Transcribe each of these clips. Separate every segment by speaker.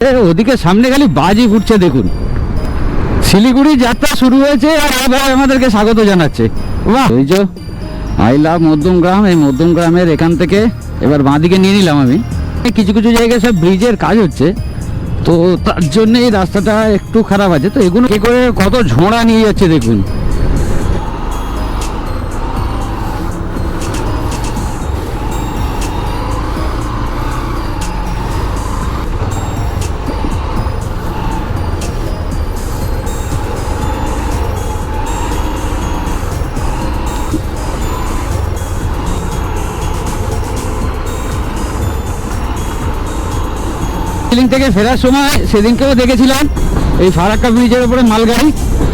Speaker 1: ওদিকে সামনে খালি বাজি ফুটছে দেখুন। শিলিগুড়ি যাত্রা শুরু হয়েছে আর আবার আমাদেরকে স্বাগত জানাচ্ছে। বাহ, ওই যে আই লাভ মধ্যমগ্রাম, এই মধ্যমগ্রামের এখান থেকে এবার বাঁদিকে নিয়ে নিলাম আমি। কিছু কিছু জায়গায় সব ব্রিজের কাজ হচ্ছে, তো তার জন্য এই রাস্তাটা একটু খারাপ আছে। তো এগুলো কি করে কত ঝোড়া নিয়ে যাচ্ছে দেখুন। থেকে ফেরার সময় সেদিনকেও দেখেছিলাম এই ফারাক্কা ব্রিজের উপরে মালগাড়ি,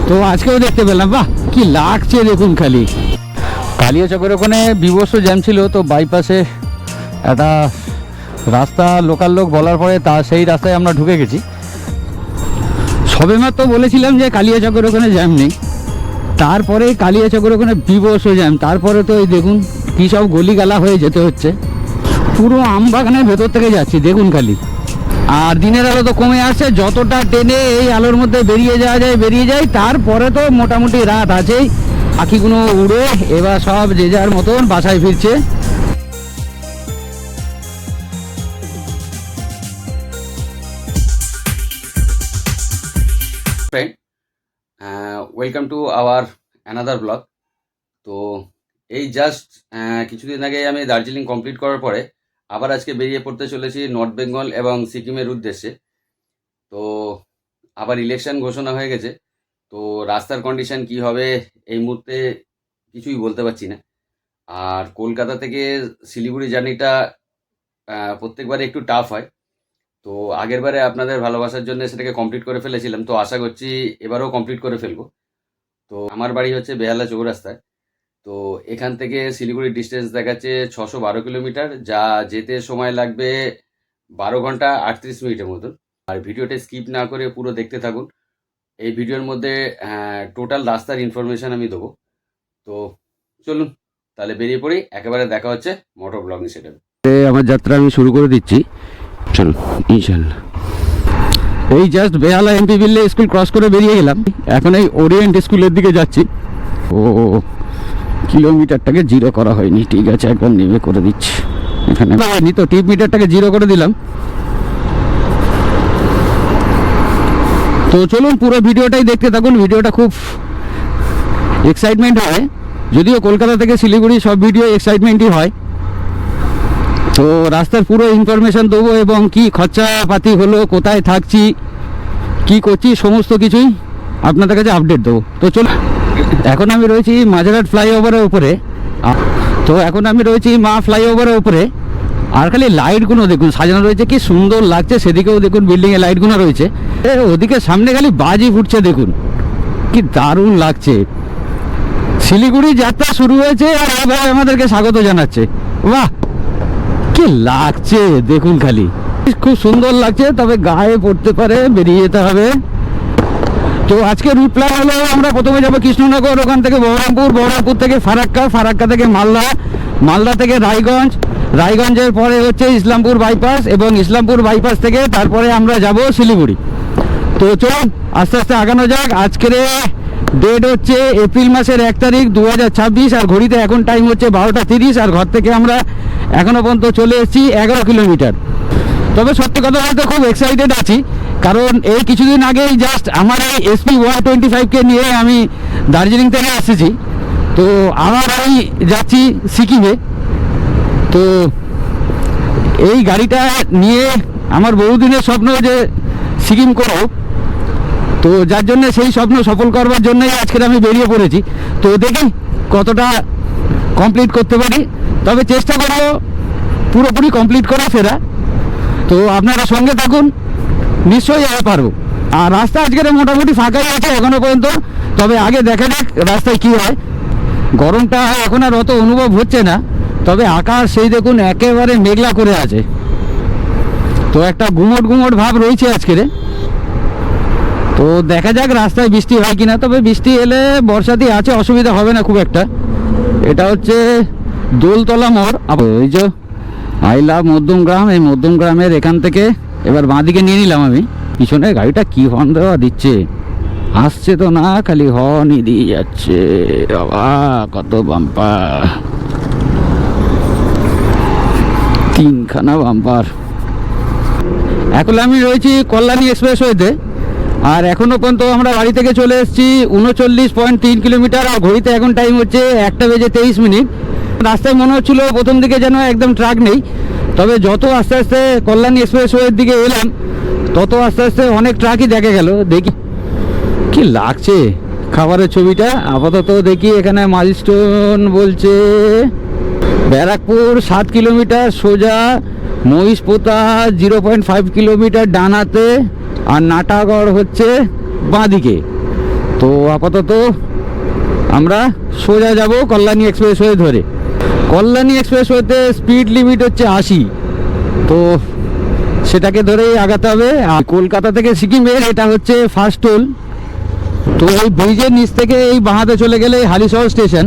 Speaker 1: তো আজকেও দেখতে পেলাম। বাহ, কি লাগছে দেখুন। খালি কালিয়াচকের ওখানে বিভৎস জ্যাম ছিল, তো বাইপাসে একটা রাস্তা লোকাল লোক বলার পরে সেই রাস্তায় আমরা ঢুকে গেছি। সবেমাত্র বলেছিলাম যে কালিয়াচকের ওখানে জ্যাম নেই, তারপরে কালিয়াচকের ওখানে বিভৎস জ্যাম। তারপরে তো এই দেখুন কী সব গলিগালা হয়ে যেতে হচ্ছে। পুরো আমবাগানের ভেতর থেকে যাচ্ছি দেখুন খালি। আর দিনের আলো তো কমে আসছে, যতটা টেনে এই আলোর মধ্যে বেরিয়ে যাওয়া যায় বেরিয়ে যায়। তারপরে তো মোটামুটি রাত আছেই, পাখিগুলো উড়ে এবার সব যে যার মতন বাসায় ফিরছে।
Speaker 2: Friend, welcome to our another blog. তো এই জাস্ট কিছুদিন আগে আমি দার্জিলিং কমপ্লিট করার পরে আবার আজকে বেরিয়ে পড়তে চলেছি নর্থ বেঙ্গল এবং সিকিমের উদ্দেশ্যে। তো আবার ইলেকশন ঘোষণা হয়ে গেছে, তো রাস্তার কন্ডিশন কি হবে এই মুহূর্তে কিছুই বলতে পারছি না। আর কলকাতা থেকে শিলিগুড়ি জার্নিটা প্রত্যেকবারে একটু টাফ হয়। তো আগের বারে আপনাদের ভালোবাসার জন্য সেটাকে কমপ্লিট করে ফেলেছিলাম, তো আশা করছি এবারেও কমপ্লিট করে ফেলবো। তো আমার বাড়ি হচ্ছে বেহালা চৌরাস্তায়। তো এখান থেকে শিলিগুড়ির ডিস্টেন্স দেখাচ্ছে 612 কিলোমিটার, যা যেতে সময় লাগবে 12 ঘন্টা 38 মিনিটের মতন। আর ভিডিওটা স্কিপ না করে পুরো দেখতে থাকুন। এই ভিডিওর মধ্যে টোটাল রাস্তার ইনফরমেশান আমি দেবো। তো চলুন তাহলে বেরিয়ে পড়ি, একেবারে দেখা হচ্ছে মোটর ব্লগিং সেটাবে।
Speaker 1: আমার যাত্রা আমি শুরু করে দিচ্ছি, চলুন ইনশাল্লাহ। এই জাস্ট বেহালা এমপি বিল্লে স্কুল ক্রস করে বেরিয়ে গেলাম, এখন এই ওরিয়েন্ট স্কুলের দিকে যাচ্ছি। ও কিলোমিটারটাকে জিরো করা হয়নি, ঠিক আছে একবার নেমে করে দিচ্ছি। এখানে হয়নি তো টিপ মিটারটাকে জিরো করে দিলাম। তো চলুন পুরো ভিডিওটাই দেখতে থাকুন, ভিডিওটা খুব এক্সাইটমেন্ট হয়। যদিও কলকাতা থেকে শিলিগুড়ি সব ভিডিও এক্সাইটমেন্টই হয়। তো রাস্তার পুরো ইনফরমেশান দেবো এবং কি খরচাপাতি হলো, কোথায় থাকছি, কি করছি, সমস্ত কিছুই আপনাদের কাছে আপডেট দেবো। তো চলো, এখন আমি রয়েছি মাঝেরহাট ফ্লাইওভারের উপরে। তো এখন আমি রয়েছি মা ফ্লাইওভারের উপরে। আর খালি লাইটগুলো দেখুন সাজানো রয়েছে, কি সুন্দর লাগছে। সেদিকেও দেখুন বিল্ডিংয়ে লাইটগুলো রয়েছে, ওদিকে সামনে খালি বাজি ফুটছে দেখুন, কি দারুণ লাগছে। শিলিগুড়ি যাত্রা শুরু হয়েছে আর আবার আমাদেরকে স্বাগত জানাচ্ছে। বাহ, কি লাগছে দেখুন খালি, খুব সুন্দর লাগছে। তবে গায়ে পড়তে পারে, বেরিয়ে যেতে হবে। তো আজকে রুট প্ল্যান হলো আমরা প্রথমে যাবো কৃষ্ণনগর, ওখান থেকে বহরমপুর, বহরমপুর থেকে ফারাক্কা, ফারাক্কা থেকে মালদা, মালদা থেকে রায়গঞ্জ, রায়গঞ্জের পরে হচ্ছে ইসলামপুর বাইপাস, এবং ইসলামপুর বাইপাস থেকে তারপরে আমরা যাব শিলিগুড়ি। তো চলুন আস্তে আস্তে আগানো যাক। আজকের ডেট হচ্ছে এপ্রিল মাসের 1 তারিখ 2026, আর ঘড়িতে এখন টাইম হচ্ছে 12টা 30, আর ঘর থেকে আমরা এখনও পর্যন্ত চলে এসেছি 11 কিলোমিটার। তবে সত্যি কথা বলতে খুব এক্সাইটেড আছি, কারণ এই কিছুদিন আগেই জাস্ট আমার এই SP 125কে নিয়ে আমি দার্জিলিং থেকে এসেছি। তো আবার আমি যাচ্ছি সিকিমে। তো এই গাড়িটা নিয়ে আমার বহুদিনের স্বপ্ন যে সিকিম করব, তো যার জন্য সেই স্বপ্ন সফল করবার জন্যই আজকে আমি বেরিয়ে পড়েছি। তো দেখি কতটা কমপ্লিট করতে পারি, তবে চেষ্টা করব পুরোপুরি কমপ্লিট করা ফেরা। তো আপনারা সঙ্গে থাকুন, নিশ্চয়ই আমি পারবো। আর রাস্তা আজকের মোটামুটি ফাঁকাই আছে এখনো পর্যন্ত, তবে আগে দেখা যাক রাস্তায় কী হয়। গরমটা এখন আর অত অনুভব হচ্ছে না, তবে আকাশ সেই দেখুন একেবারে মেঘলা করে আছে। তো একটা গুমট গুমট ভাব রয়েছে আজকের। তো দেখা যাক রাস্তায় বৃষ্টি হয় কিনা। তবে বৃষ্টি এলে বর্ষাতেই আছে, অসুবিধা হবে না খুব একটা। এটা হচ্ছে দোলতলা মোড়। ওই যে আই লাভ মধ্যমগ্রাম, এই মধ্যমগ্রামের এখান থেকে এবার বাঁ দিকে নিয়ে নিলাম আমি। পিছনে গাড়িটা কি হর্ন দেওয়া দিচ্ছে, আসছে তো না, খালি হর্নই দিয়ে যাচ্ছে। বাবা কত বাম্পার, 3খানা বাম্পার। এখন আমি রয়েছি কল্যাণী এক্সপ্রেসওয়েতে, আর এখনো পর্যন্ত আমরা বাড়ি থেকে চলে এসেছি 39.3 কিলোমিটার, আর ঘড়িতে এখন টাইম হচ্ছে 1:23। রাস্তায় মনে হচ্ছিল প্রথম দিকে যেন একদম ট্রাক নেই, তবে যত আস্তে আস্তে কল্যাণী এক্সপ্রেসওয়ের দিকে এলাম তত আস্তে আস্তে অনেক ট্রাকই দেখা গেল। দেখি কি লাগছে খাবারের ছবিটা। আপাতত দেখি এখানে মাইলস্টোন বলছে ব্যারাকপুর 7 কিলোমিটার সোজা, মহিষপোতা 0.5 কিলোমিটার ডানাতে, আর নাটাগড় হচ্ছে বাঁদিকে। তো আপাতত আমরা সোজা যাব কল্যাণী এক্সপ্রেসওয়ে ধরে। কল্যাণী এক্সপ্রেসওয়েতে স্পিড লিমিট হচ্ছে 80, তো সেটাকে ধরেই আগাতে হবে। আর কলকাতা থেকে সিকিমের এটা হচ্ছে ফার্স্ট টোল। তো এই ব্রিজের নিচ থেকে এই বাঁহাতে চলে গেলে হালিশহর স্টেশন।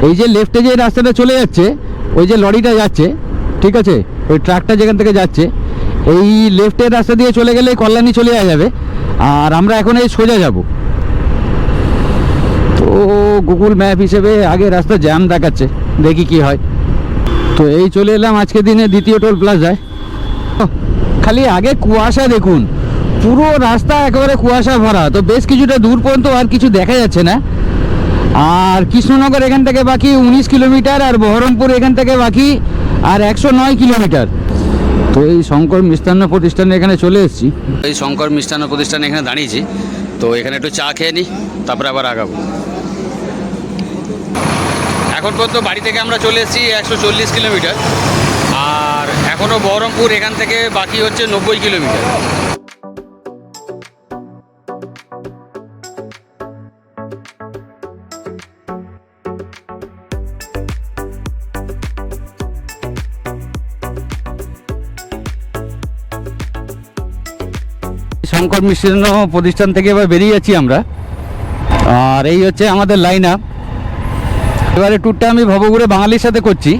Speaker 1: এই যে লেফটে যে রাস্তাটা চলে যাচ্ছে, ওই যে লরিটা যাচ্ছে, ঠিক আছে, ওই ট্রাকটা যেখান থেকে যাচ্ছে, এই লেফটের রাস্তা দিয়ে চলে গেলে কল্যাণী চলে যাবে। আর আমরা এখন এই সোজা যাব। তো গুগল ম্যাপ হিসেবে আগে রাস্তা জ্যাম দেখাচ্ছে, দেখি কি হয়। তো এই চলে এলাম আজকে দিনে দ্বিতীয় টোল প্লাজায়। খালি আগে কুয়াশা দেখুন, পুরো রাস্তা একেবারে কুয়াশা ভরা। তো বেশ কিছুটা দূর পর্যন্ত আর কিছু দেখা যাচ্ছে না। আর কৃষ্ণনগর এখান থেকে বাকি 19 কিলোমিটার, আর বহরমপুর এখান থেকে বাকি আর 109 কিলোমিটার। তো এই শঙ্কর মিষ্টান্ন প্রতিষ্ঠানে এখানে চলে এসেছি।
Speaker 2: এই শঙ্কর মিষ্টান্ন প্রতিষ্ঠানে এখানে দাঁড়িয়েছি। তো এখানে একটু চা খেয়ে নিই, তারপরে আবার আগাবো। এখন পর্যন্ত বাড়ি থেকে আমরা চলে এসেছি 140 কিলোমিটার, আর এখনও বহরমপুর এখান থেকে বাকি হচ্ছে 90 কিলোমিটার।
Speaker 1: শঙ্কর মিষ্টান্ন প্রতিষ্ঠান থেকে এবার বেরিয়ে যাচ্ছি আমরা। আর এই হচ্ছে আমাদের লাইন আপ। এবারে ট্যুরটা আমি ভবঘুরে বাঙালির সাথে করছি।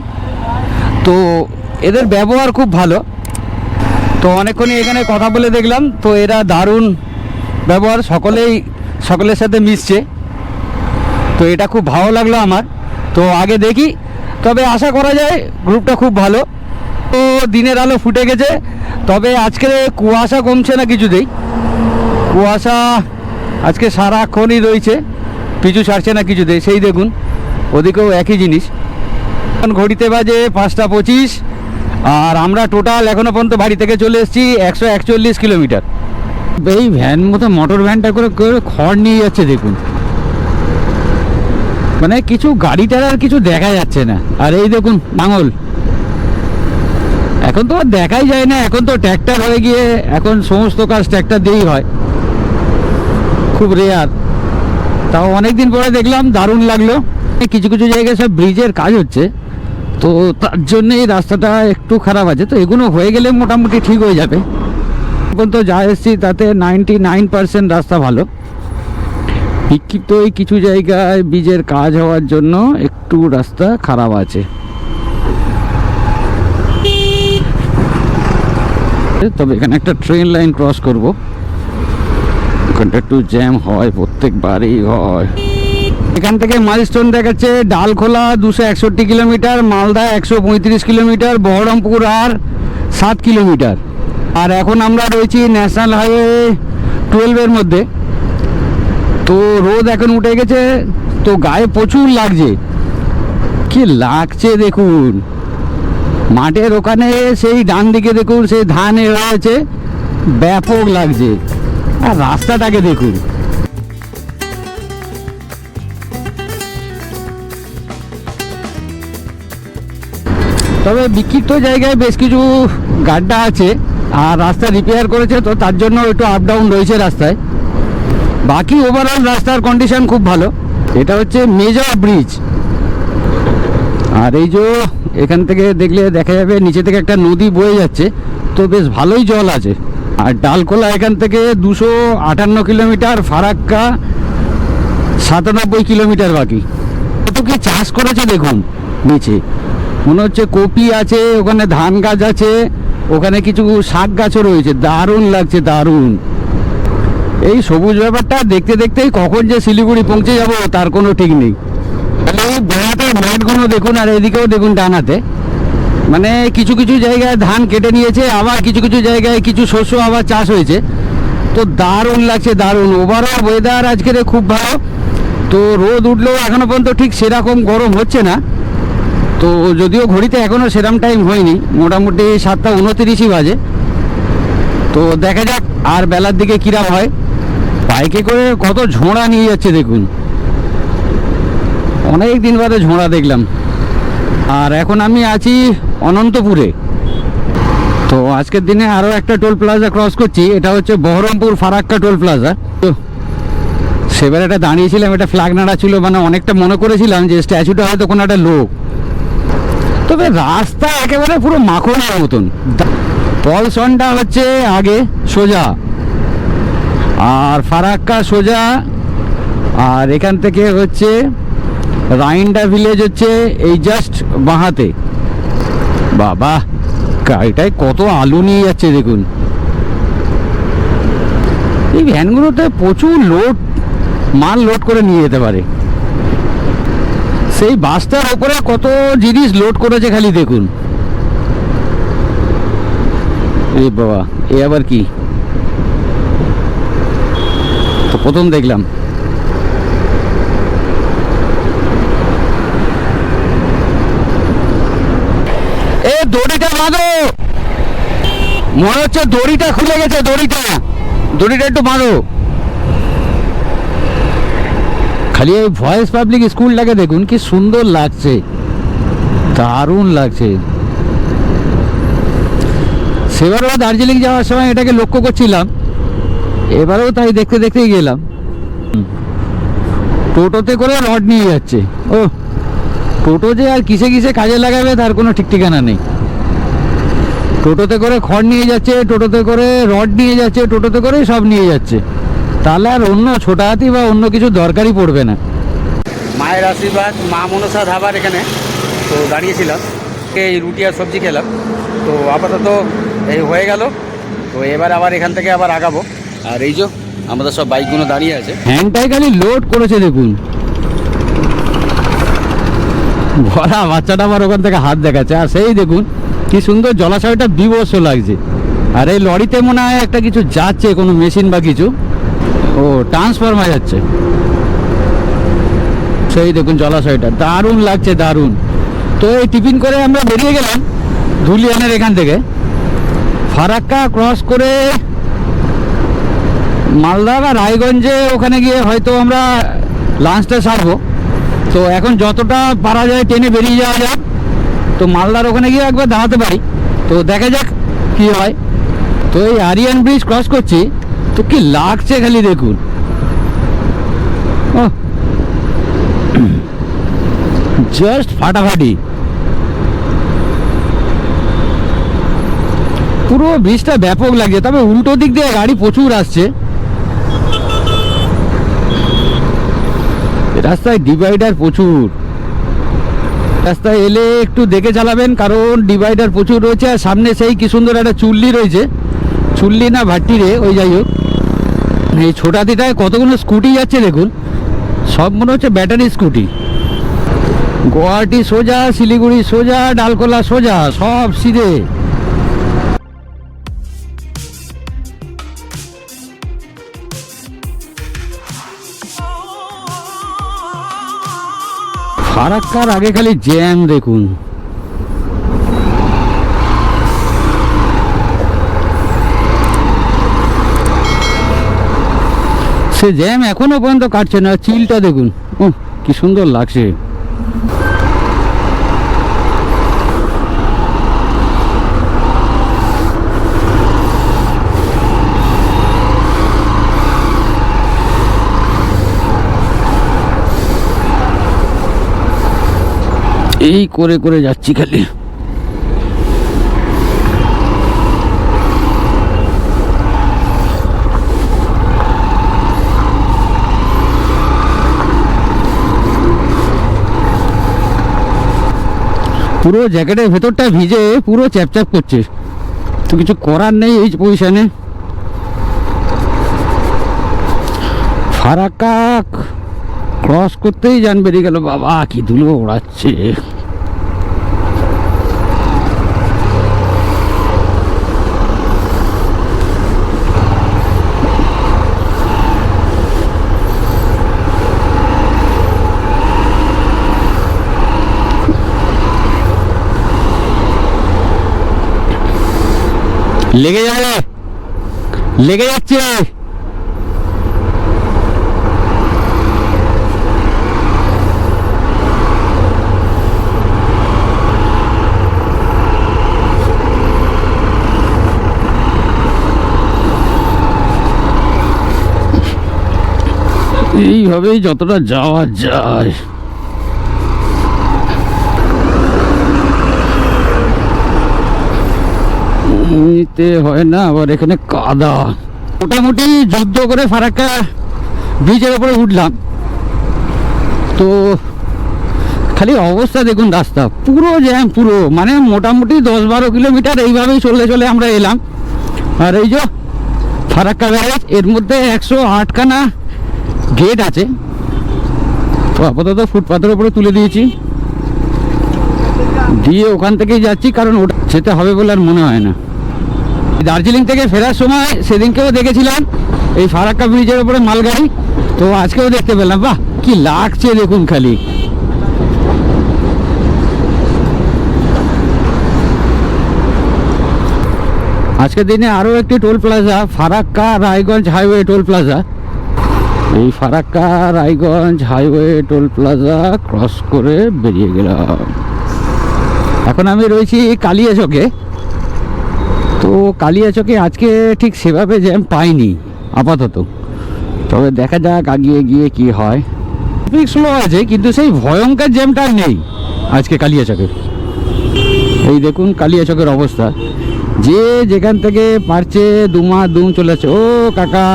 Speaker 1: তো এদের ব্যবহার খুব ভালো। তো অনেকক্ষণই এখানে কথা বলে দেখলাম, তো এরা দারুণ ব্যবহার, সকলের সাথে মিশছে। তো এটা খুব ভালো লাগলো আমার। তো আগে দেখি, তবে আশা করা যায় গ্রুপটা খুব ভালো। তো দিনের আলো ফুটে গেছে, তবে আজকে কুয়াশা কমছে না কিছুতেই। কুয়াশা আজকে সারাক্ষণই রয়েছে, পিছু ছাড়ছে না কিছুতেই। সেই দেখুন ওদিকেও একই জিনিস। এখন ঘড়িতে বাজে 5:25, আর আমরা টোটাল এখনও পর্যন্ত বাড়ি থেকে চলে এসেছি 141 কিলোমিটার। এই ভ্যান মতো মোটর ভ্যানটা করে খড় নিয়ে যাচ্ছে দেখুন, মানে কিছু গাড়িটার আর কিছু দেখা যাচ্ছে না। আর এই দেখুন লাঙল, এখন তো আর দেখাই যায় না, এখন তো ট্র্যাক্টর হয়ে গিয়ে এখন সমস্ত কাজ ট্র্যাক্টর দিয়েই হয়, খুব রেয়ার। তাও অনেকদিন পরে দেখলাম, দারুণ লাগলো। কিছু কিছু জায়গায় সব ব্রিজের কাজ হচ্ছে, তো তার জন্য এই রাস্তাটা একটু খারাপ আছে। তো এগুলো হয়ে গেলে মোটামুটি ঠিক হয়ে যাবে। এখন তো যা এসছি তাতে 99% রাস্তা ভালো। বিক্ষিপ্ত এই কিছু জায়গায় ব্রিজের কাজ হওয়ার জন্য একটু রাস্তা খারাপ আছে। তবে এখানে একটা ট্রেন লাইন ক্রস করব, ওখানটা একটু জ্যাম হয়, প্রত্যেকবারই হয়। এখান থেকে মাইলস্টোন দেখাচ্ছে ডালখোলা 261 কিলোমিটার, মালদা 135 কিলোমিটার, বহরমপুর আর 7 কিলোমিটার। আর এখন আমরা রয়েছি ন্যাশনাল হাইওয়ে 12-এর মধ্যে। তো রোদ এখন উঠে গেছে, তো গায়ে প্রচুর লাগছে। কি লাগছে দেখুন, মাঠের ওখানে সেই ডান দিকে দেখুন সেই ধান রয়েছে, ব্যাপক লাগছে। আর রাস্তাটাকে দেখুন, তবে বিক্ষিপ্ত জায়গায় বেশ কিছু গাড্ডা আছে, আর রাস্তা রিপেয়ার করেছে, তো তার জন্য একটু আপ ডাউন রয়েছে রাস্তায়। বাকি ওভারঅল রাস্তার কন্ডিশন খুব ভালো। এটা হচ্ছে মেজর ব্রিজ। আর এই যে এখান থেকে দেখলে দেখা যাবে নিচে থেকে একটা নদী বয়ে যাচ্ছে, তো বেশ ভালোই জল আছে। আর ডালখোলা এখান থেকে 258 কিলোমিটার, ফারাক্কা 97 কিলোমিটার বাকি। কত কি চাষ করেছে দেখুন, নিচে মনে হচ্ছে কপি আছে, ওখানে ধান গাছ আছে, ওখানে কিছু শাক গাছও রয়েছে, দারুণ লাগছে, দারুণ। এই সবুজ ব্যাপারটা দেখতে দেখতেই কখন যে শিলিগুড়ি পৌঁছে যাব তার কোনো ঠিক নেই। তাহলে এই বেড়াটার মাঠগুলো দেখুন, আর এদিকেও দেখুন ডানাতে, মানে কিছু কিছু জায়গায় ধান কেটে নিয়েছে, আবার কিছু কিছু জায়গায় কিছু শস্য আবার চাষ হয়েছে। তো দারুণ লাগছে, দারুণ। ওভারঅল ওয়েদার আজকের খুব ভালো। তো রোদ উঠলেও এখনো পর্যন্ত ঠিক সেরকম গরম হচ্ছে না। তো যদিও ঘড়িতে এখনও সেরকম টাইম হয়নি, মোটামুটি 7:29 বাজে। তো দেখা যাক আর বেলার দিকে কিরাম হয়। বাইকে করে কত ঝোড়া নিয়ে যাচ্ছে দেখুন, অনেক দিন বাদে ঝোড়া দেখলাম। আর এখন আমি আছি অনন্তপুরে। তো আজকের দিনে আরও একটা টোল প্লাজা ক্রস করছি, এটা হচ্ছে বহরমপুর ফারাক্কা টোল প্লাজা। তো সেবার একটা দাঁড়িয়েছিলাম, একটা ফ্ল্যাগ নাড়া ছিল, মানে অনেকটা মনে করেছিলাম যে স্ট্যাচুটা হয়তো কোনো একটা লোক। তবে রাস্তা একেবারে পুরো মাখনের মতন। পলসনটা হচ্ছে আগে সোজা, আর ফারাক্কা সোজা, আর এখান থেকে হচ্ছে রাইন্ডা ভিলেজ হচ্ছে এই জাস্ট বাঁহাতে। বাবা, গাড়িটায় কত আলু নিয়ে যাচ্ছে দেখুন। এই ভ্যানগুলোতে প্রচুর মাল লোড করে নিয়ে যেতে পারে। সেই বাসটার ওপরে কত জিনিস লোড করেছে খালি দেখুন। এই বাবা, এ আবার কি? তো প্রথম দেখলাম। এ দড়িটা বাঁধো, মনে হচ্ছে দড়িটা খুলে গেছে, দড়িটা একটু বাঁধো। খালি এই ভয়েস পাবলিক স্কুলটাকে দেখুন, কি সুন্দর লাগছে, দারুণ লাগছে। সেবারও দার্জিলিং যাওয়ার সময় এটাকে লক্ষ্য করছিলাম, এবারেও তাই দেখতে দেখতেই গেলাম। টোটোতে করে রড নিয়ে যাচ্ছে। ও, টোটো যে আর কিসে কিসে কাজে লাগাবে তার কোনো ঠিক ঠিকানা নেই। টোটোতে করে খড় নিয়ে যাচ্ছে, টোটোতে করে রড নিয়ে যাচ্ছে, টোটোতে করে সব নিয়ে যাচ্ছে। তাহলে আর অন্য ছোটা হাতি বা অন্য কিছু দরকারই পড়বে না। মায়ের আশীর্বাদ মা মনসা ধাবার এখানে তো দাঁড়িয়েছিলাম, এই রুটি আর সবজি খেলাম। তো আপাতত এই হয়ে গেল। তো এবার আবার এখান থেকে আবার আগাবো। আর এই যে আমাদের সব বাইকগুলো দাঁড়িয়ে আছে, হ্যান্ডটাই খালি লোড করেছে দেখুন। ভরা বাচ্চাটা আবার ওখান থেকে হাত দেখাচ্ছে। আর সেই দেখুন কি সুন্দর জলাশয়টা, বিভৎস লাগছে। আর এই লরিতে মনে হয় একটা কিছু যাচ্ছে, কোনো মেশিন বা কিছু। ও, ট্রান্সফরমার যাচ্ছে। সেই দেখুন জলাশয়টা, দারুণ লাগছে, দারুণ। তো এই টিফিন করে আমরা বেরিয়ে গেলাম ধুলিয়ানের এখান থেকে। ফারাক্কা ক্রস করে মালদা বা রায়গঞ্জে ওখানে গিয়ে হয়তো আমরা লাঞ্চটা সারবো। তো এখন যতটা পারা যায় ট্রেনে বেরিয়ে যাওয়া যাক। তো মালদার ওখানে গিয়ে একবার দাঁড়াতে পারি, তো দেখা যাক কি হয়। তো এই আরিয়ান ব্রিজ ক্রস করছি, তো কি লাগছে খালি দেখুন। ও, জাস্ট ফাটাফাটি। পুরো ব্রিজটা ব্যাপক লাগছে, তবে উল্টো দিক দিয়ে গাড়ি প্রচুর আসছে। রাস্তায় ডিভাইডার প্রচুর, রাস্তায় এলে একটু দেখে চালাবেন, কারণ ডিভাইডার প্রচুর রয়েছে। আর সামনে সেই কি সুন্দর একটা চুল্লি রয়েছে, চুল্লি না ভাট্টি রে, ওই যাই হোক। এই ছোটাতিটায় কতগুলো স্কুটি যাচ্ছে দেখুন, সব মনে হচ্ছে ব্যাটারি স্কুটি। গুয়াহাটি সোজা, শিলিগুড়ি সোজা, ডালকোলা সোজা, সব সিধে। ফারাক্কার আগে খালি জ্যাম দেখুন। সে জ্যাম এখনো পর্যন্ত কাটছে না। চিলটা দেখুন, ও কি সুন্দর লাগছে। এই করে করে যাচ্ছি খালি। পুরো জ্যাকেটের ভেতরটা ভিজে পুরো চ্যাপচ্যাপ করছে। তো কিছু করার নেই এই পজিশনে। ফারাক্কা ক্রস করতেই যান বেরিয়ে গেল। বাবা কি ধুলো ওড়াচ্ছে। লেগে যাবে, লেগে যাচ্ছে। এইভাবেই যতটা যাওয়া যায়। নিতে হয় না, আবার এখানে কাদা। মোটামুটি যুদ্ধ করে ফারাক্কা ব্রিজের উপরে উঠলাম। তো খালি অবস্থা দেখুন, রাস্তা পুরো জ্যাম, পুরো মানে মোটামুটি 10-12 কিলোমিটার এইভাবেই চলে চলে আমরা এলাম। আর এই যে ফারাক্কা ব্যারেজ, এর মধ্যে 108খানা গেট আছে। তো আপাতত ফুটপাথের উপরে তুলে দিয়েছি, দিয়ে ওখান থেকেই যাচ্ছি, কারণ ওটা যেতে হবে বলে আর মনে হয় না। দার্জিলিং থেকে ফেরার সময় সেদিনকেও দেখেছিলাম এই ফারাক্কা ব্রিজের উপরে মালগাড়ি, তো আজকেও দেখতে পেলাম। বাহ কি লাগছে দেখুন খালি। আজকের দিনে আরও একটি toll plaza, Farakka Raiganj highway toll plaza. এই Farakka Raiganj highway toll plaza cross করে বেরিয়ে গেলাম। এখন আমি রয়েছি কালিয়াচকে। তো কালিয়াচকে আজকে ঠিক সেভাবে জ্যাম পাইনি আপাতত, তবে দেখা যাক আগিয়ে গিয়ে কি হয়। ট্রাফিক স্লো আছে, কিন্তু সেই ভয়ঙ্কর জ্যামটা নেই আজকে কালিয়াচকে। এই দেখুন কালিয়াচকের অবস্থা, যে যেখান থেকে পারছে দুম চলে যাচ্ছে। ও কাকা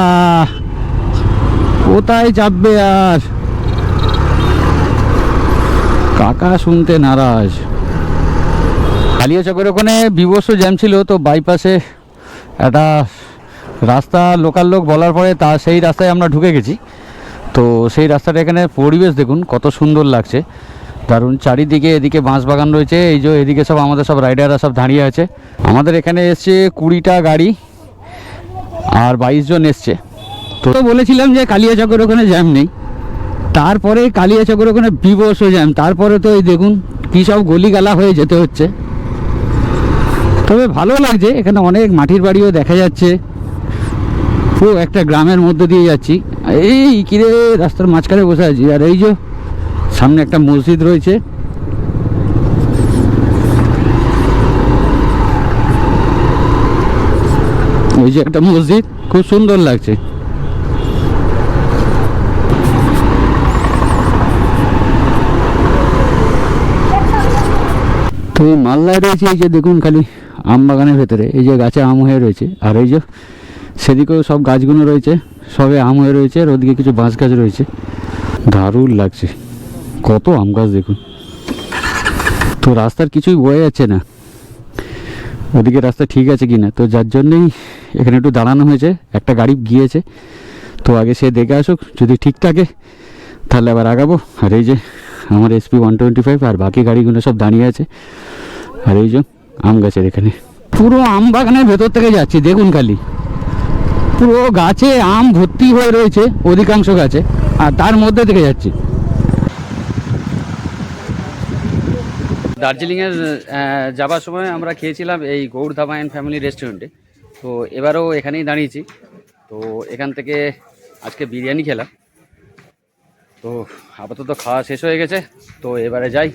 Speaker 1: কোথায় চাপবে আর, কাকা শুনতে নারাজ। কালিয়াচকের ওখানে বিভৎস জ্যাম ছিল, তো বাইপাসে একটা রাস্তা লোকাল লোক বলার পরে সেই রাস্তায় আমরা ঢুকে গেছি। তো সেই রাস্তাটা, এখানে পরিবেশ দেখুন কত সুন্দর লাগছে, দারুণ। চারিদিকে এদিকে বাঁশ বাগান রয়েছে, এই যে এদিকে সব আমাদের সব রাইডাররা সব দাঁড়িয়ে আছে। আমাদের এখানে এসছে 20টা গাড়ি আর 22 জন এসছে। তো বলেছিলাম যে কালিয়াচকের ওখানে জ্যাম নেই, তারপরে কালিয়াচকের ওখানে বিভৎস জ্যাম। তারপরে তো এই দেখুন কী সব গলিগালা হয়ে যেতে হচ্ছে। তবে ভালো লাগছে, এখানে অনেক মাটির বাড়িও দেখা যাচ্ছে। পুরো একটা গ্রামের মধ্যে দিয়ে যাচ্ছি। এই কিরে রাস্তার মাঝখানে বসে আছি, আর এই যে সামনে একটা মসজিদ রয়েছে। ওই যে একটা মসজিদ, খুব সুন্দর লাগছে। তো এই মালদায় রয়েছে, এই যে দেখুন খালি আম বাগানের ভেতরে, এই যে গাছে আম হয়ে রয়েছে। আর এই যে সেদিকেও সব গাছগুলো রয়েছে, সবে আম হয়ে রয়েছে। আর ওদিকে কিছু বাঁশ গাছ রয়েছে, দারুণ লাগছে। কত আম গাছ দেখুন। তো রাস্তার কিছুই বোঝা যাচ্ছে না ওদিকে রাস্তা ঠিক আছে কিনা, তো যার জন্যই এখানে একটু দাঁড়ানো হয়েছে। একটা গাড়ি গিয়েছে, তো আগে সে দেখে আসুক, যদি ঠিক থাকে তাহলে আবার আগাবো। আর এই যে আমার SP 125 আর বাকি গাড়িগুলো সব দাঁড়িয়ে আছে। আর এই যে আম গাছের এখানে পুরো আম বাগানের ভেতর থেকে যাচ্ছি, দেখুন খালি পুরো গাছে আম ভর্তি হয়ে রয়েছে, অধিকাংশ গাছে, আর তার মধ্যে থেকে যাচ্ছি। দার্জিলিংয়ের যাবার সময় আমরা খেয়েছিলাম এই গৌড় ধাবা অ্যান্ড ফ্যামিলি রেস্টুরেন্টে। তো এবারও এখানেই দাঁড়িয়েছি। তো এখান থেকে আজকে বিরিয়ানি খেলাম। তো আপাতত খাওয়া শেষ হয়ে গেছে, তো এবারে যাই,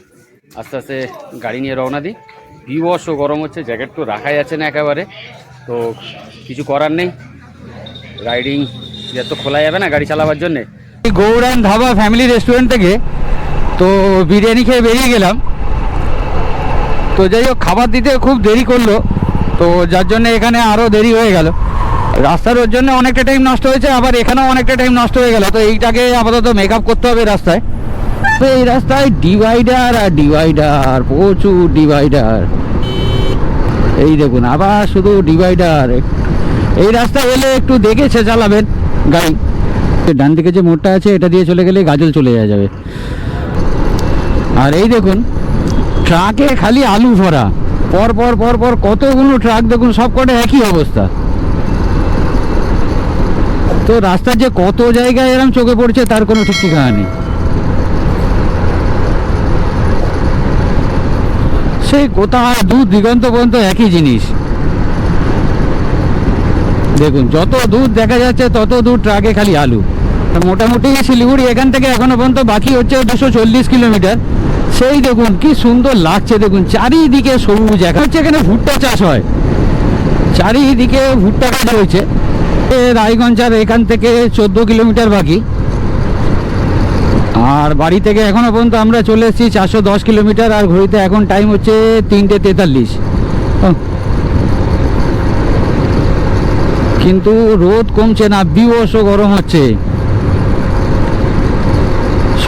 Speaker 1: আস্তে আস্তে গাড়ি নিয়ে রওনা দিই। বিভৎস গরম হচ্ছে, জ্যাকেট তো রাখাই যাচ্ছে না একেবারে। তো কিছু করার নেই, রাইডিং তো খোলা যাবে না গাড়ি চালাবার জন্যে। Gaur and dhaba family restaurant থেকে তো বিরিয়ানি খেয়ে বেরিয়ে গেলাম। তো যাই হোক, খাবার দিতে খুব দেরি করলো, তো যার জন্য এখানে আরও দেরি হয়ে গেল। রাস্তার ওর জন্য অনেকটা টাইম নষ্ট হয়েছে, আবার এখানেও অনেকটা টাইম নষ্ট হয়ে গেল। তো এইটাকে আপাতত মেকআপ করতে হবে রাস্তায়। তো এই রাস্তায় ডিভাইডার আর ডিভাইডার, প্রচুর ডিভাইডার। এই দেখুন আবার শুধু ডিভাইডার। এই রাস্তা এলে একটু দেখেছে চালাবেন গাড়ি। ডান দিকে যে মোড়টা আছে এটা দিয়ে চলে গেলে গাজল চলে যাবে। আর এই দেখুন ট্রাকে খালি আলু ভরা, পর পর পর পর কতগুলো ট্রাক দেখুন, সব কটা একই অবস্থা। তো রাস্তার যে কত জায়গায় এরকম চোখে পড়ছে তার কোনো ঠিক ঠিকানা নেই। সেই কোথায় দূর দিগন্ত পর্যন্ত একই জিনিস। দেখুন যত দূর দেখা যাচ্ছে তত দূর ট্রাকে খালি আলু। মোটামুটি শিলিগুড়ি এখান থেকে এখনো পর্যন্ত বাকি হচ্ছে 240 কিলোমিটার। সেই দেখুন কি সুন্দর লাগছে, দেখুন চারিদিকে সবুজ। এখন হচ্ছে এখানে ভুট্টা চাষ হয়, চারিদিকে ভুট্টা গাছ রয়েছে। রায়গঞ্জ আর এখান থেকে 14 কিলোমিটার বাকি। আর বাড়ি থেকে এখনো পর্যন্ত আমরা চলে এসেছি 410 কিলোমিটার। আর ঘড়িতে এখন টাইম হচ্ছে 3:43। কিন্তু রোদ কমছে না, বিভৎস গরম হচ্ছে।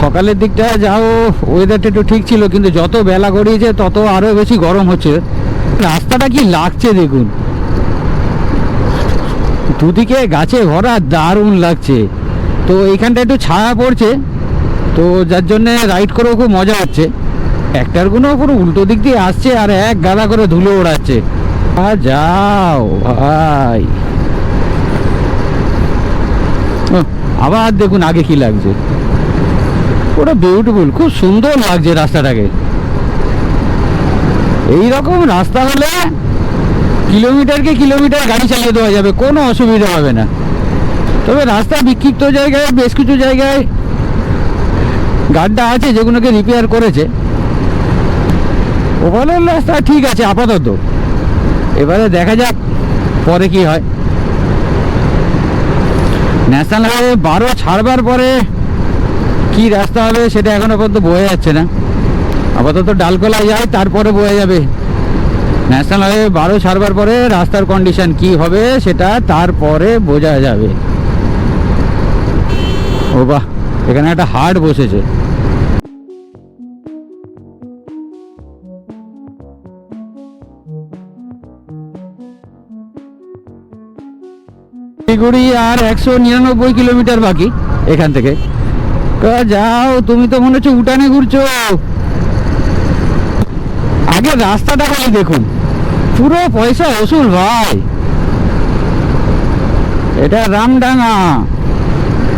Speaker 1: সকালের দিকটা যাও ওয়েদারটা একটু ঠিক ছিল, কিন্তু যত বেলা গড়িয়েছে তত আরো বেশি গরম হচ্ছে। রাস্তাটা কি লাগছে দেখুন, দুদিকে গাছে ভরা, দারুণ লাগছে। তো এইখানটা একটু ছায়া পড়ছে, তো যার জন্যে রাইড করেও খুব মজা হচ্ছে। একটার গুলো পুরো উল্টো দিক দিয়ে আসছে আর এক গাদা করে ধুলো ওড়াচ্ছে। আর যাও ভাই, আবার দেখুন আগে কি লাগছে, পুরো বিউটিফুল, খুব সুন্দর লাগছে রাস্তাটাকে। এইরকম রাস্তা হলে কিলোমিটারকে কিলোমিটার গাড়ি চালিয়ে দেওয়া যাবে, কোনো অসুবিধা হবে না। তবে রাস্তা বিক্ষিপ্ত জায়গায় বেশ কিছু জায়গায় গাড্ডা আছে যেগুলোকে রিপেয়ার করেছে। ওভারঅল রাস্তা ঠিক আছে আপাতত, এবারে দেখা যাক পরে কি হয়। ন্যাশনাল হাইওয়ে 12 ছাড়বার পরে কি রাস্তা হবে সেটা এখনো পর্যন্ত বোঝা যাচ্ছে না। আপাতত ডালকোলা যায়, তারপরে বোঝা যাবে। ন্যাশনাল হাইওয়ে 12 ছাড়বার পরে রাস্তার কন্ডিশন কি হবে সেটা তারপরে বোঝা যাবে। ও বাহ, এখানে একটা হাট বসেছে। শিলিগুড়ি আর 199 কিলোমিটার বাকি এখান থেকে। যাও, তুমি তো মনে হচ্ছে উঠানে ঘুরছো। আগে রাস্তাটা খালি দেখুন, পুরো পয়সা ওসুল ভাই। এটা রামডাঙ্গা,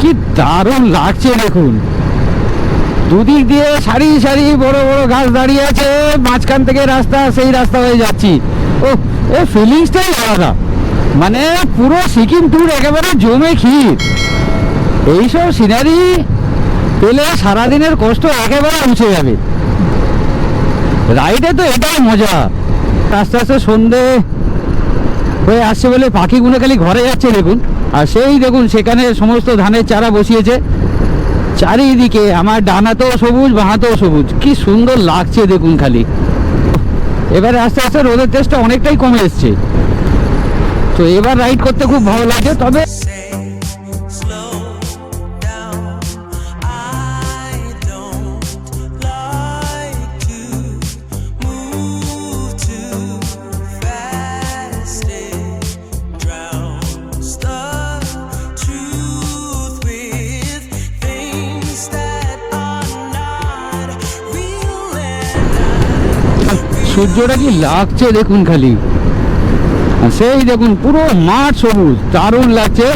Speaker 1: কি দারুণ লাগছে দেখুন। দুদিক দিয়ে সারি সারি বড় বড় গাছ দাঁড়িয়ে আছে, মাঝখান থেকে রাস্তা, সেই রাস্তা হয়ে যাচ্ছি। ও, এই ফিলিংসটাই আলাদা, মানে পুরো সিকিম ট্যুর একেবারে জমে ক্ষীর। এইসব সিনারি পেলে সারাদিনের কষ্ট একেবারে মুছে যাবে। রাইডে তো এটাই মজা। আস্তে আস্তে সন্ধে হয়ে আসছে বলে পাখিগুলো খালি ঘরে যাচ্ছে দেখুন। আর সেই দেখুন সেখানে সমস্ত ধানের চারা বসিয়েছে চারিদিকে। আমার ডানাতেও সবুজ, বাঁহাতেও সবুজ, কি সুন্দর লাগছে দেখুন খালি। এবারে আস্তে আস্তে রোদের তেজটা অনেকটাই কমে এসছে, তো এবার রাইড করতে খুব ভালো লাগে। তবে সূর্যটা কি লাগছে দেখুন খালি। সেই দেখুন পুরো মাঠ সবুজ, দারুণ লাগছে।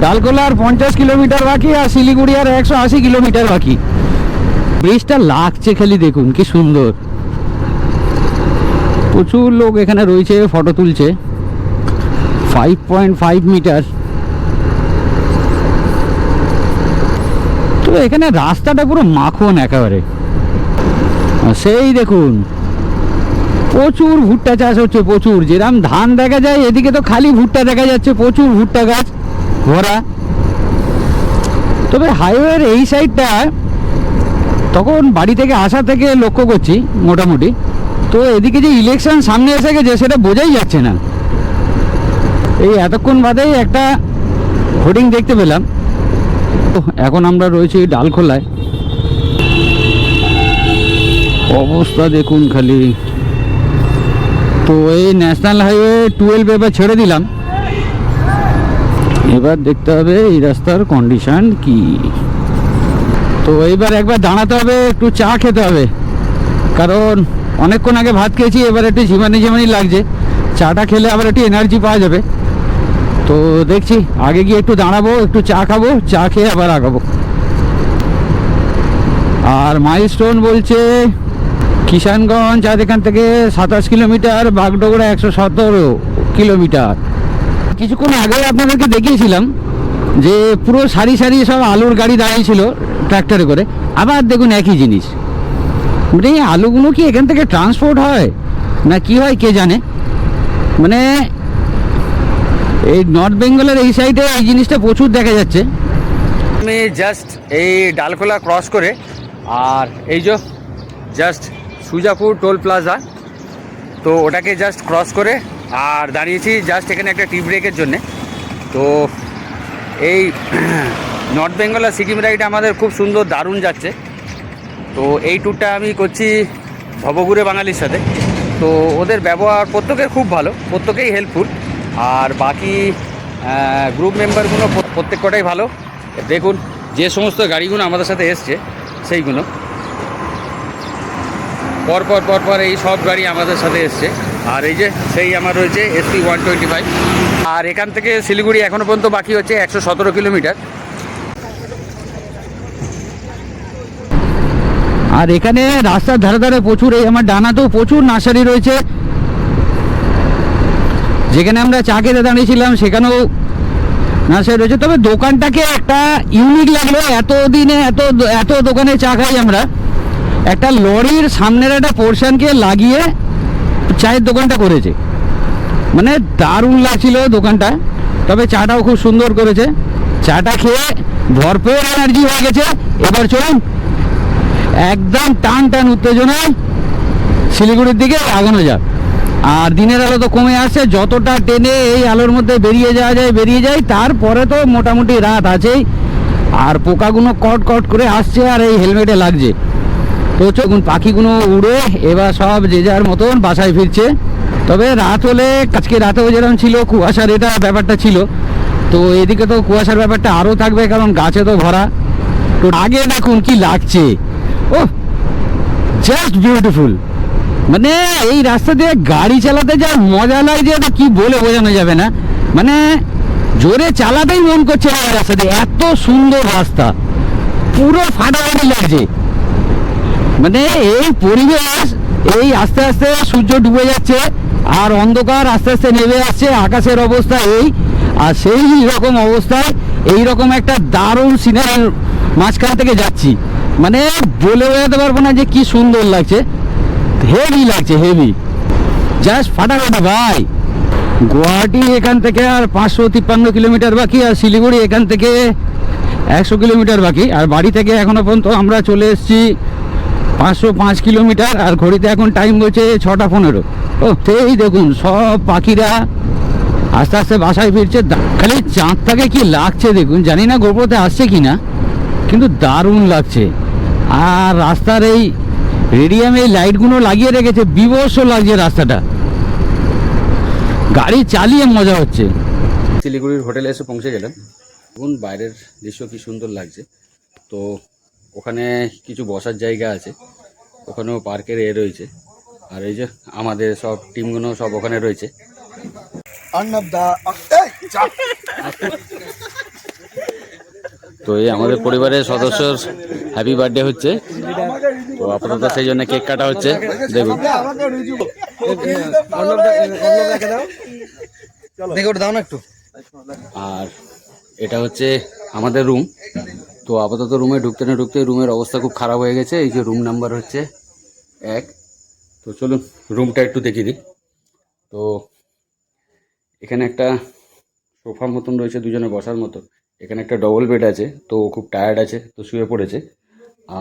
Speaker 1: ডালকোলা আর 50 কিলোমিটার বাকি, আর শিলিগুড়ি আর 180 কিলোমিটার বাকি। ব্রিজটা লাগছে খালি দেখুন কি সুন্দর। প্রচুর লোক এখানে রয়েছে, ফটো তুলছে। 5.5 মিটার। তো এখানে রাস্তাটা পুরো মাখন একেবারে। সেই দেখুন প্রচুর ভুট্টা চাষ হচ্ছে, প্রচুর। যেরকম ধান দেখা যায় এদিকে তো খালি ভুট্টা দেখা যাচ্ছে, প্রচুর ভুট্টা গাছ ভরা। তবে হাইওয়ের এই সাইডটা তখন বাড়ি থেকে আসা থেকে লক্ষ্য করছি মোটামুটি। তো এদিকে যে ইলেকশন সামনে এসে গেছে সেটা বোঝাই যাচ্ছে না। এই এতক্ষণ বাদেই একটা হোর্ডিং দেখতে পেলাম। তো এখন আমরা রয়েছি ডালখোলায়। অবস্থা দেখুন খালি, তো এই ন্যাশনাল হাইওয়ে 12 এবার ছেড়ে দিলাম, এবার দেখতে হবে এই রাস্তার কন্ডিশন কি। তো এইবার একবার দাঁড়াতে হবে, একটু চা খেতে হবে, কারণ অনেকক্ষণ আগে ভাত খেয়েছি, এবার একটু ঝিমানি ঝিমানি লাগছে। চাটা খেলে আবার একটু এনার্জি পাওয়া যাবে। তো দেখছি আগে গিয়ে একটু দাঁড়াবো, একটু চা খাবো, চা খেয়ে আবার আগাবো। আর মাইলস্টোন বলছে কিষানগঞ্জ আর এখান থেকে 27 কিলোমিটার, বাগডোগরা 117 কিলোমিটার। কিছুক্ষণ আগে আপনাদেরকে দেখিয়েছিলাম যে পুরো সারি সারি সব আলুর গাড়ি দাঁড়িয়েছিল ট্র্যাক্টরে করে। আবার দেখুন একই জিনিস, মানে এই আলুগুলো কি এখান থেকে ট্রান্সপোর্ট হয় না কি হয় কে জানে। মানে এই নর্থ বেঙ্গলের এই সাইডে এই জিনিসটা প্রচুর দেখা যাচ্ছে। আমি জাস্ট এই ডালখোলা ক্রস করে, আর এই যে জাস্ট সুজাপুর টোল প্লাজা, তো ওটাকে জাস্ট ক্রস করে আর দাঁড়িয়েছি জাস্ট এখানে একটা টি ব্রেকের জন্যে। তো এই নর্থ বেঙ্গল আর সিকিম রাইড আমাদের খুব সুন্দর দারুণ যাচ্ছে। তো এই ট্যুরটা আমি করছি ভবঘুরে বাঙালির সাথে। তো ওদের ব্যবহার প্রত্যেকের খুব ভালো, প্রত্যেকেই হেল্পফুল, আর বাকি গ্রুপ মেম্বারগুলো প্রত্যেক কটাই ভালো। দেখুন যে সমস্ত গাড়িগুলো আমাদের সাথে এসছে সেইগুলো পরপর এই সব গাড়ি আমাদের সাথে এসছে। আর এই যে সেই আমার রয়েছে SP 125। আর এখান থেকে শিলিগুড়ি এখনও পর্যন্ত বাকি হচ্ছে 117 কিলোমিটার। আর এখানে রাস্তার ধারে ধারে প্রচুর, এই আমার ডানাতেও প্রচুর নার্সারি রয়েছে। যেখানে আমরা চা খেতে দাঁড়িয়েছিলাম সেখানেও নার্সারি রয়েছে। তবে দোকানটাকে একটা ইউনিক লাগলো, এতদিনে এত দোকানে চা খাই আমরা, একটা লরির সামনের একটা পোর্শনকে লাগিয়ে চায়ের দোকানটা করেছে, মানে দারুণ লাগছিল দোকানটা। তবে চাটাও খুব সুন্দর করেছে। চাটা খেয়ে ভরপুর এনার্জি হয়ে গেছে। এবার চলুন একদম টান টান উত্তেজনায় শিলিগুড়ির দিকে আগানো যাক। আর দিনের আলো তো কমে আসছে, যতটা টেনে এই আলোর মধ্যে বেরিয়ে যাওয়া যায় বেরিয়ে যায়। তারপরে তো মোটামুটি রাত আছেই, আর পোকাগুলো কট কট করে আসছে আর এই হেলমেটে লাগছে। তো চলুন পাখিগুলো উড়ে এবার সব যে যার মতন বাসায় ফিরছে। তবে রাত হলে, আজকে রাতেও যেরকম ছিল কুয়াশার এটা ব্যাপারটা ছিল, তো এদিকে তো কুয়াশার ব্যাপারটা আরও থাকবে, কারণ গাছে তো ভরা। তো আগে দেখুন কি লাগছে, ও জাস্ট বিউটিফুল। মানে এই রাস্তা দিয়ে গাড়ি চালাতে যা মজা লাগছে এটা কি বলে বোঝানো যাবে না। মানে জোরে চালাতেই মন করছে না রাস্তা দিয়ে, এত সুন্দর রাস্তা, পুরো ফাটাফাটি লাগছে। মানে এই পরিবেশ, এই আস্তে আস্তে সূর্য ডুবে যাচ্ছে আর অন্ধকার আস্তে আস্তে নেমে আসছে, আকাশের অবস্থা এই। আর সেই রকম অবস্থায় এই রকম একটা দারুণ সিনারির মাঝখান থেকে যাচ্ছি, মানে বলে বোঝাতে পারবো না যে কি সুন্দর লাগছে। হেভি লাগছে, হেভি, জাস্ট ফাটাফাটি ভাই। গুয়াহাটি এখান থেকে আর 553 কিলোমিটার বাকি, আর শিলিগুড়ি এখান থেকে 100 কিলোমিটার বাকি। আর বাড়ি থেকে এখনো পর্যন্ত আমরা চলে এসেছি 505 কিলোমিটার। আর ঘড়িতে এখন টাইম হচ্ছে 6:15। ও সেই দেখুন সব পাখিরা আস্তে আস্তে বাসায় ফিরছে। খালি চাঁদটাকে কি লাগছে দেখুন, জানি না গোপ্রোতে আসছে কি না, কিন্তু দারুণ লাগছে। আর রাস্তার এই রেডিয়ামে এই লাইটগুলো লাগিয়ে রেখেছে, বিভৎস লাগছে রাস্তাটা, গাড়ি চালিয়ে মজা হচ্ছে। শিলিগুড়ির হোটেলে এসে পৌঁছে গেলাম। দেখুন বাইরের দৃশ্য কি সুন্দর লাগছে। তো ওখানে কিছু বসার জায়গা আছে, ওখানেও পার্কের রয়েছে। আর এই যে আমাদের সব টিমগুলো সব ওখানে রয়েছে। তো এই আমাদের পরিবারের সদস্যর হ্যাপি বার্থডে হচ্ছে, তো আপাতত সেই জন্য কেক কাটা হচ্ছে। দেখুন আর এটা হচ্ছে আমাদের রুম। তো আপাতত রুমে ঢুকতে না ঢুকতে রুমের অবস্থা খুব খারাপ হয়ে গেছে। এই যে রুম নাম্বার হচ্ছে 1। তো চলুন রুমটা একটু দেখিয়ে দিই। তো এখানে একটা সোফার মতন রয়েছে, দুজনে বসার মতো। এখানে একটা ডবল বেড আছে, তো খুব টায়ার্ড আছে তো শুয়ে পড়েছে।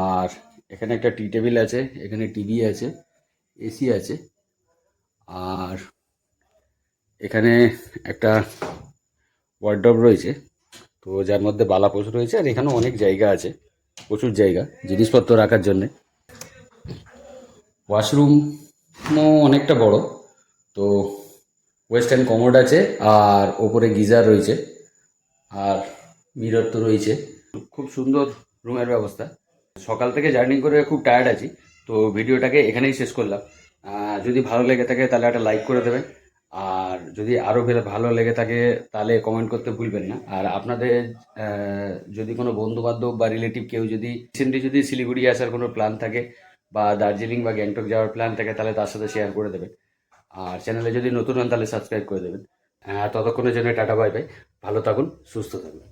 Speaker 1: আর এখানে একটা টি টেবিল আছে, এখানে টিভি আছে, এসি আছে। আর এখানে একটা ওয়ার্ডরোব রয়েছে, তো যার মধ্যে বালাপোষ রয়েছে। আর এখানেও অনেক জায়গা আছে, প্রচুর জায়গা জিনিসপত্র রাখার জন্যে। ওয়াশরুমও অনেকটা বড়,
Speaker 2: তো ওয়েস্টার্ন কমোড আছে, আর ওপরে গিজার রয়েছে, আর মিরর তো রয়েছে। খুব সুন্দর রুমের ব্যবস্থা। সকাল থেকে জার্নি করে খুব টায়ার্ড আছি, তো ভিডিওটাকে এখানেই শেষ করলাম। যদি ভালো লেগে থাকে তাহলে একটা লাইক করে দেবেন, আর যদি আরও ভালো লেগে থাকে তাহলে কমেন্ট করতে ভুলবেন না। আর আপনাদের যদি কোনো বন্ধু বান্ধব বা রিলেটিভ কেউ যদি রিসেন্টলি যদি শিলিগুড়ি আসার কোনো প্ল্যান থাকে বা দার্জিলিং বা গ্যাংটক যাওয়ার প্ল্যান থাকে তাহলে তার সাথে শেয়ার করে দেবেন। আর চ্যানেলে যদি নতুন হন তাহলে সাবস্ক্রাইব করে দেবেন। ততক্ষণের জন্য টাটা বাই বাই। ভালো থাকুন, সুস্থ থাকুন।